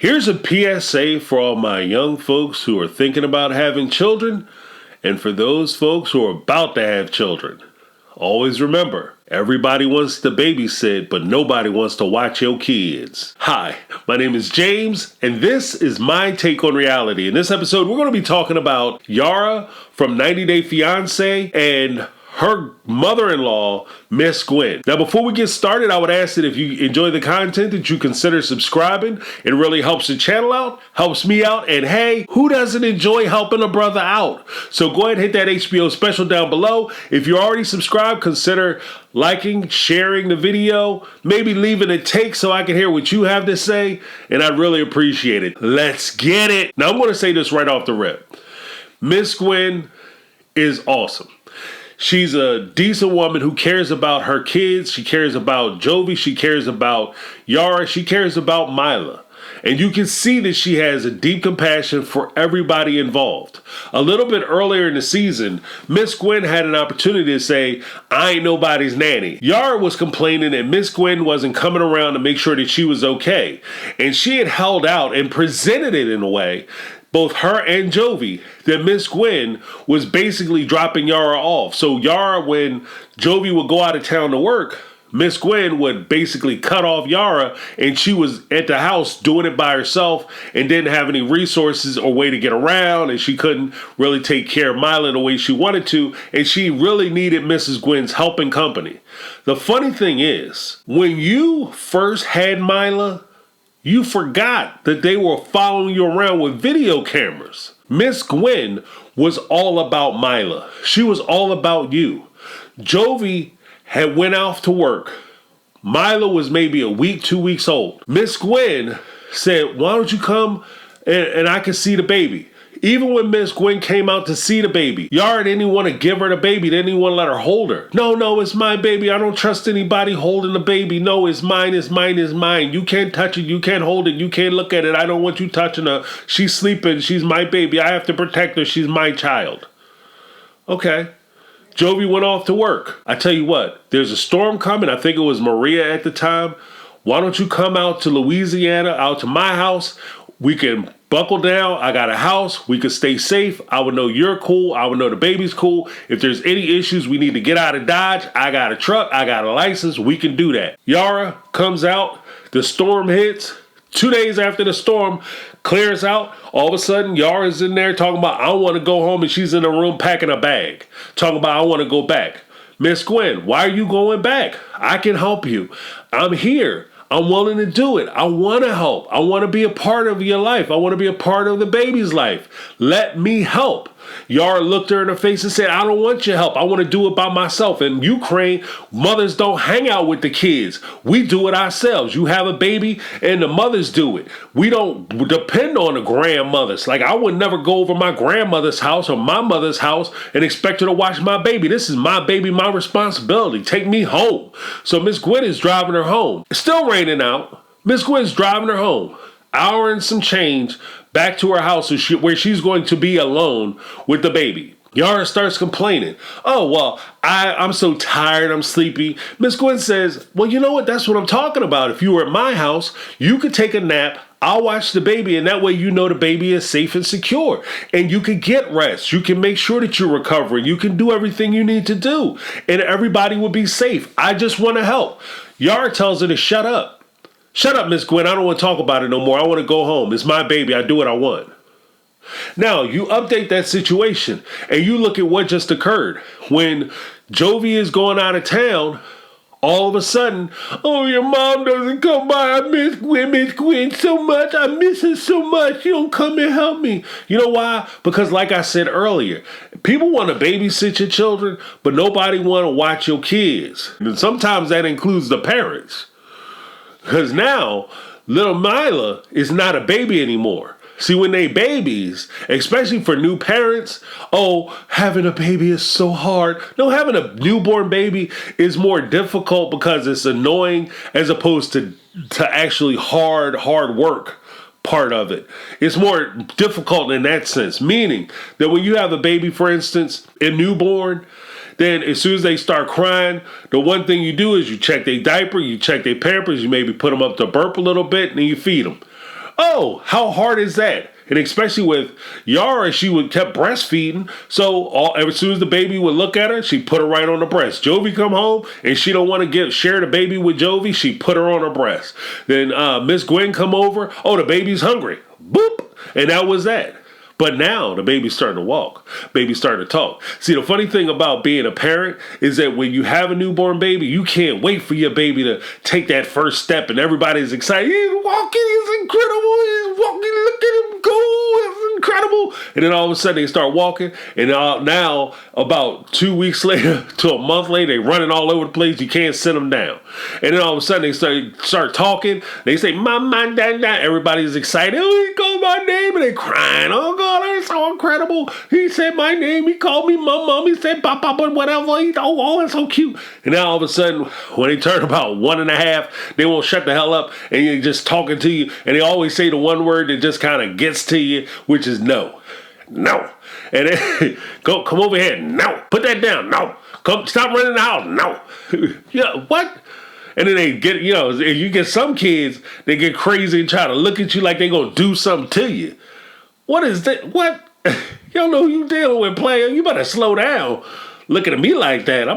Here's a PSA for all my young folks who are thinking about having children, and for those folks who are about to have children. Always remember, everybody wants to babysit, but nobody wants to watch your kids. Hi, my name is James, and this is my take on reality. In this episode, we're going to be talking about Yara from 90 Day Fiance and her mother-in-law, Ms Gwen. Now, before we get started, I would ask that if you enjoy the content that you consider subscribing. It really helps the channel out, helps me out, and hey, who doesn't enjoy helping a brother out? So go ahead and hit that HBO special down below. If you're already subscribed, consider liking, sharing the video, maybe leaving a take so I can hear what you have to say, and I'd really appreciate it. Let's get it. Now, I'm going to say this right off the rip. Ms Gwen is awesome. She's a decent woman who cares about her kids. She cares about Jovi. She cares about Yara. She cares about Myla. And you can see that she has a deep compassion for everybody involved. A little bit earlier in the season, Ms Gwen had an opportunity to say, I ain't nobody's nanny. Yara was complaining that Ms Gwen wasn't coming around to make sure that she was okay. And she had held out and presented it in a way, both her and Jovi, that Ms Gwen was basically dropping Yara off. So Yara, when Jovi would go out of town to work, Ms Gwen would basically cut off Yara, and she was at the house doing it by herself and didn't have any resources or way to get around, and she couldn't really take care of Myla the way she wanted to, and she really needed Mrs. Gwen's help and company. The funny thing is, when you first had Myla, you forgot that they were following you around with video cameras. Ms Gwen was all about Myla. She was all about you. Jovi had went off to work. Myla was maybe a week, 2 weeks old. Ms Gwen said, why don't you come and I can see the baby? Even when Ms Gwen came out to see the baby, Yara didn't even want to give her the baby. They didn't even want to let her hold her. No, it's my baby. I don't trust anybody holding the baby. No, it's mine, it's mine, it's mine. You can't touch it. You can't hold it. You can't look at it. I don't want you touching her. She's sleeping. She's my baby. I have to protect her. She's my child. Okay. Jovi went off to work. I tell you what, there's a storm coming. I think it was Maria at the time. Why don't you come out to Louisiana, out to my house? We can buckle down. I got a house. We could stay safe. I would know you're cool. I would know the baby's cool. If there's any issues, we need to get out of Dodge. I got a truck. I got a license. We can do that. Yara comes out. The storm hits. 2 days after the storm clears out, all of a sudden, Yara's in there talking about, I want to go home, and she's in the room packing a bag. Talking about, I want to go back. Ms Gwen, why are you going back? I can help you. I'm here. I'm willing to do it. I want to help. I want to be a part of your life. I want to be a part of the baby's life. Let me help. Yara looked her in the face and said, I don't want your help. I want to do it by myself. In Ukraine, mothers don't hang out with the kids. We do it ourselves. You have a baby and the mothers do it. We don't depend on the grandmothers. Like, I would never go over my grandmother's house or my mother's house and expect her to watch my baby. This is my baby, my responsibility. Take me home. So Ms Gwen is driving her home. It's still raining out. Ms Gwen's driving her home. Hour and some change back to her house where she's going to be alone with the baby. Yara starts complaining. Oh, well, I'm so tired. I'm sleepy. Ms Gwen says, well, you know what? That's what I'm talking about. If you were at my house, you could take a nap. I'll watch the baby, and that way you know the baby is safe and secure. And you can get rest. You can make sure that you're recovering. You can do everything you need to do. And everybody will be safe. I just want to help. Yara tells her to shut up. Shut up, Ms Gwen. I don't want to talk about it no more. I want to go home. It's my baby. I do what I want. Now, you update that situation, and you look at what just occurred. When Jovi is going out of town, all of a sudden, oh, your mom doesn't come by. I miss Gwen so much. I miss her so much. You don't come and help me. You know why? Because like I said earlier, people want to babysit your children, but nobody want to watch your kids. And sometimes that includes the parents. Because now, little Myla is not a baby anymore. See, when they babies, especially for new parents, oh, having a baby is so hard. No, having a newborn baby is more difficult because it's annoying as opposed to actually hard work part of it. It's more difficult in that sense, meaning that when you have a baby, for instance, a newborn, then as soon as they start crying, the one thing you do is you check their diaper, you check their pampers, you maybe put them up to burp a little bit, and then you feed them. Oh, how hard is that? And especially with Yara, she would kept breastfeeding. So as soon as the baby would look at her, she put her right on the breast. Jovi come home and she don't want to share the baby with Jovi. She put her on her breast. Then Ms Gwen come over. Oh, the baby's hungry. Boop. And that was that. But now the baby's starting to walk. Baby's starting to talk. See, the funny thing about being a parent is that when you have a newborn baby, you can't wait for your baby to take that first step and everybody's excited. He's walking, he's incredible, he's walking, look at him go, it's incredible. And then all of a sudden they start walking, and now about 2 weeks later to a month later, they're running all over the place. You can't sit them down. And then all of a sudden they start talking. They say, Mama, Dad, Dad. Everybody's excited. Oh, he called my name, and they're crying. Oh, God. That's so incredible. He said my name. He called me mom. He said papa, but whatever. Oh, that's so cute. And now all of a sudden, when they turn about 1.5, they won't shut the hell up, and you're just talking to you. And they always say the one word that just kind of gets to you, which is no. No. And then, come over here. No. Put that down. No. Come, stop running the house. No. Yeah, what? And then they get, if you get some kids, they get crazy and try to look at you like they're going to do something to you. What is that? What? You don't know who you dealing with, player. You better slow down. Looking at me like that.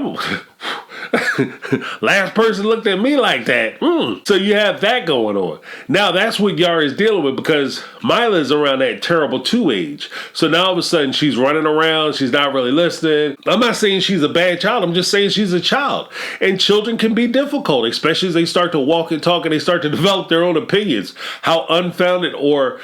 Last person looked at me like that. So you have that going on. Now that's what Yara is dealing with, because Myla is around that terrible 2 age. So now all of a sudden she's running around. She's not really listening. I'm not saying she's a bad child. I'm just saying she's a child. And children can be difficult, especially as they start to walk and talk and they start to develop their own opinions, how unfounded or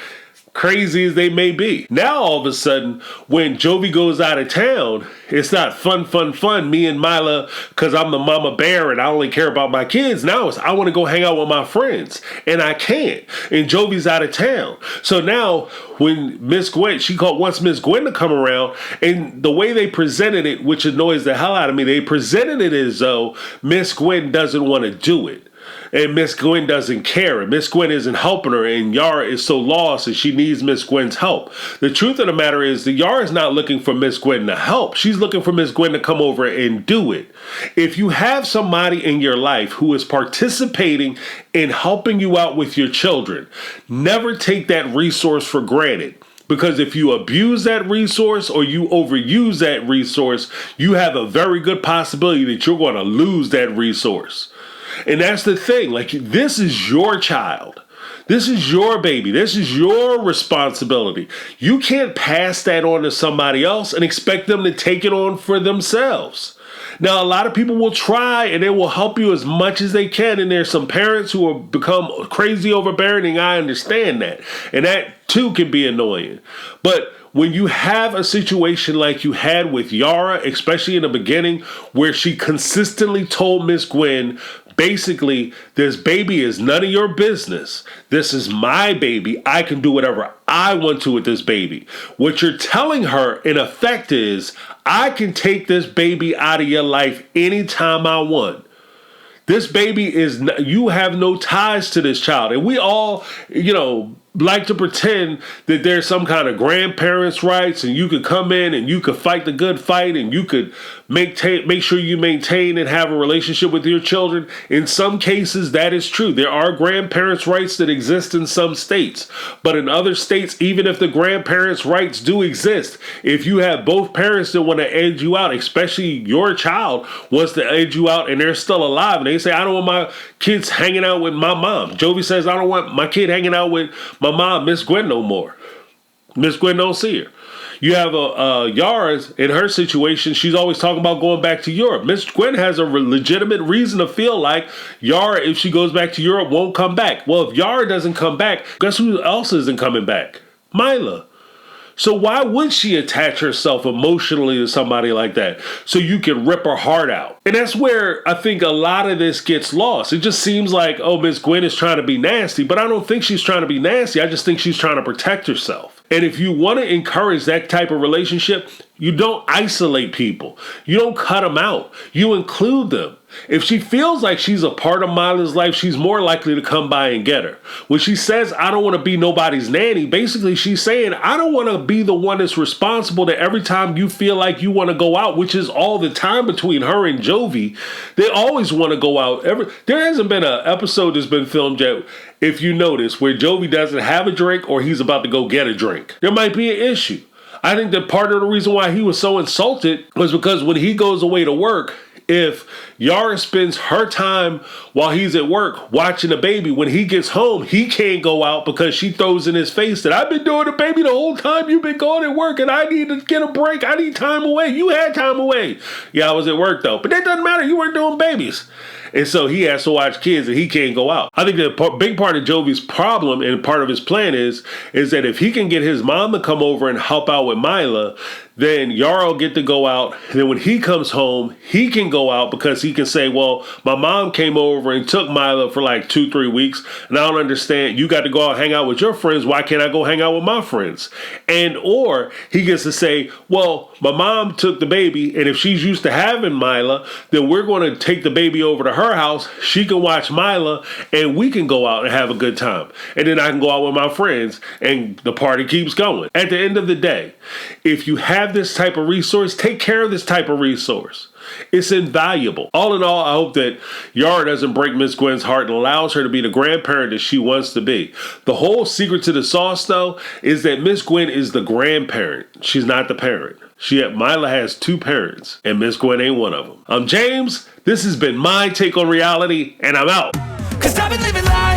crazy as they may be. Now all of a sudden, when Jovi goes out of town, it's not fun, me and Myla, because I'm the mama bear and I only care about my kids. Now it's, I want to go hang out with my friends, and I can't. And Jovi's out of town. So now when Ms Gwen, wants Ms Gwen to come around, and the way they presented it, which annoys the hell out of me, they presented it as though Ms Gwen doesn't want to do it. And Ms Gwen doesn't care, and Ms Gwen isn't helping her, and Yara is so lost and she needs Ms Gwen's help. The truth of the matter is that Yara is not looking for Ms Gwen to help. She's looking for Ms Gwen to come over and do it. If you have somebody in your life who is participating in helping you out with your children, never take that resource for granted. Because if you abuse that resource or you overuse that resource, you have a very good possibility that you're going to lose that resource. And that's the thing. Like, this is your child. This is your baby. This is your responsibility. You can't pass that on to somebody else and expect them to take it on for themselves. Now, a lot of people will try and they will help you as much as they can. And there's some parents who will become crazy overbearing. I understand that. And that too can be annoying. But when you have a situation like you had with Yara, especially in the beginning, where she consistently told Ms Gwen, basically, this baby is none of your business. This is my baby. I can do whatever I want to with this baby. What you're telling her, in effect, is I can take this baby out of your life anytime I want. This baby is, you have no ties to this child. And we all, like to pretend that there's some kind of grandparents' rights and you could come in and you could fight the good fight and you could make sure you maintain and have a relationship with your children. In some cases, that is true. There are grandparents' rights that exist in some states. But in other states, even if the grandparents' rights do exist, if you have both parents that want to edge you out, especially your child wants to edge you out and they're still alive, and they say, I don't want my kids hanging out with my mom. Jovi says, I don't want my kid hanging out with my mom, Ms Gwen, no more. Ms Gwen don't see her. You have Yara's, in her situation, she's always talking about going back to Europe. Ms Gwen has a legitimate reason to feel like Yara, if she goes back to Europe, won't come back. Well, if Yara doesn't come back, guess who else isn't coming back? Myla. So why would she attach herself emotionally to somebody like that? So you can rip her heart out. And that's where I think a lot of this gets lost. It just seems like, oh, Ms Gwen is trying to be nasty, but I don't think she's trying to be nasty. I just think she's trying to protect herself. And if you want to encourage that type of relationship, you don't isolate people. You don't cut them out. You include them. If she feels like she's a part of Myla's life, she's more likely to come by and get her. When she says, I don't want to be nobody's nanny, basically she's saying, I don't want to be the one that's responsible that every time you feel like you want to go out, which is all the time between her and Jovi. They always want to go out. There hasn't been an episode that's been filmed yet, if you notice, where Jovi doesn't have a drink or he's about to go get a drink. There might be an issue. I think that part of the reason why he was so insulted was because when he goes away to work, if Yara spends her time while he's at work watching the baby, when he gets home, he can't go out because she throws in his face that I've been doing the baby the whole time you've been going at work and I need to get a break. I need time away. You had time away. Yeah, I was at work though. But that doesn't matter. You weren't doing babies. And so he has to watch kids and he can't go out. I think the big part of Jovi's problem and part of his plan is that if he can get his mom to come over and help out with Myla, then Yara will get to go out. And then when he comes home, he can go out because he can say, well, my mom came over and took Myla for like 2-3 weeks. And I don't understand. You got to go out and hang out with your friends. Why can't I go hang out with my friends? And or he gets to say, well, my mom took the baby. And if she's used to having Myla, then we're going to take the baby over to her house. She can watch Myla and we can go out and have a good time. And then I can go out with my friends and the party keeps going. At the end of the day, if you have this type of resource, take care of this type of resource. It's invaluable. All in all, I hope that Yara doesn't break Ms Gwen's heart and allows her to be the grandparent that she wants to be. The whole secret to the sauce, though, is that Ms Gwen is the grandparent. She's not the parent. Myla has 2 parents, and Ms Gwen ain't one of them. I'm James. This has been my take on reality, and I'm out. 'Cause I've been living life.